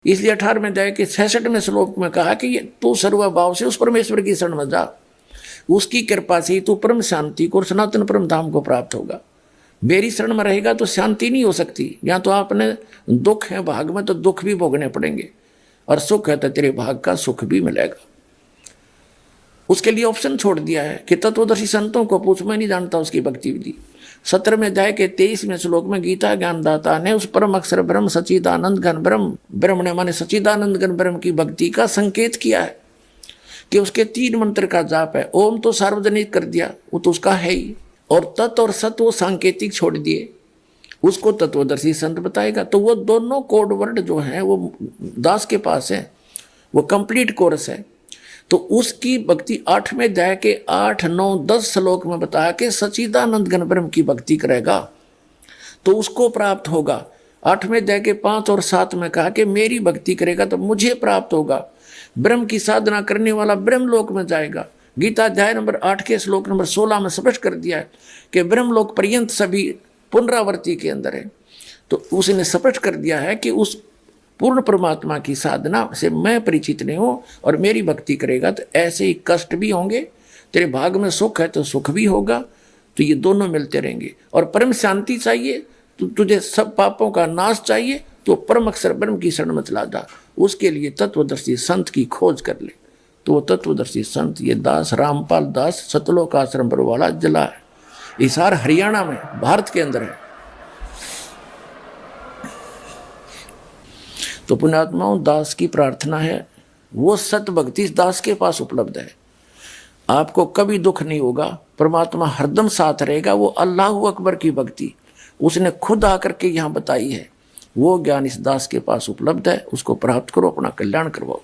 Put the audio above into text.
इसलिए 18वें अध्याय के 66वें श्लोक में कहा कि ये तू सर्वभाव से उस परमेश्वर की शरण में जा, उसकी कृपा से तू परम शांति को और सनातन परम धाम को प्राप्त होगा। मेरी शरण में रहेगा तो शांति नहीं हो सकती। या तो आपने दुख है भाग में तो दुख भी भोगने पड़ेंगे, और सुख है तो तेरे भाग का सुख भी मिलेगा। उसके लिए ऑप्शन छोड़ दिया है कि तत्वदर्शी संतों को पूछ, मैं नहीं जानता उसकी भक्ति विधि। 17वें अध्याय के 23वें श्लोक में गीता ज्ञानदाता ने उस परम अक्षर ब्रह्म सच्चिदानंद घन ब्रह्म, ब्रह्म ने माने सच्चिदानंद घन ब्रह्म की भक्ति का संकेत किया है कि उसके 3 मंत्र का जाप है। ओम तो सार्वजनिक कर दिया, वो तो उसका है ही, और तत् और सत वो सांकेतिक छोड़ दिए, उसको तत्वदर्शी संत बताएगा। तो वो दोनों कोड वर्ड जो हैं वो दास के पास है, वो कंप्लीट कोर्स है। तो उसकी भक्ति 8वें अध्याय के 8, 9, 10 श्लोक में बताया कि सच्चिदानंद घन ब्रह्म की भक्ति करेगा तो उसको प्राप्त होगा। 8वें अध्याय के 5 और 7 में कहा कि मेरी भक्ति करेगा तो मुझे प्राप्त होगा। ब्रह्म की साधना करने वाला ब्रह्मलोक में जाएगा। गीता अध्याय नंबर 8 के श्लोक नंबर 16 में स्पष्ट कर दिया है कि ब्रह्मलोक पर्यंत सभी पुनरावृत्ति के अंदर है। तो उसने स्पष्ट कर दिया है कि उस पूर्ण परमात्मा की साधना से मैं परिचित नहीं हूँ, और मेरी भक्ति करेगा तो ऐसे ही कष्ट भी होंगे, तेरे भाग में सुख है तो सुख भी होगा, तो ये दोनों मिलते रहेंगे। और परम शांति चाहिए तो तुझे सब पापों का नाश चाहिए तो परम अक्षर ब्रह्म की शरण में चला जा। उसके लिए तत्वदर्शी संत की खोज कर ले। तो वो तत्वदर्शी संत ये दास रामपाल दास सतलोक आश्रम पर वाला जिला है, हिसार हरियाणा में, भारत के अंदर है। तो पुण्यात्माओं, दास की प्रार्थना है वो सत भक्ति इस दास के पास उपलब्ध है। आपको कभी दुख नहीं होगा, परमात्मा हरदम साथ रहेगा। वो अल्लाह अकबर की भक्ति उसने खुद आकर के यहाँ बताई है, वो ज्ञान इस दास के पास उपलब्ध है। उसको प्राप्त करो, अपना कल्याण करवाओ।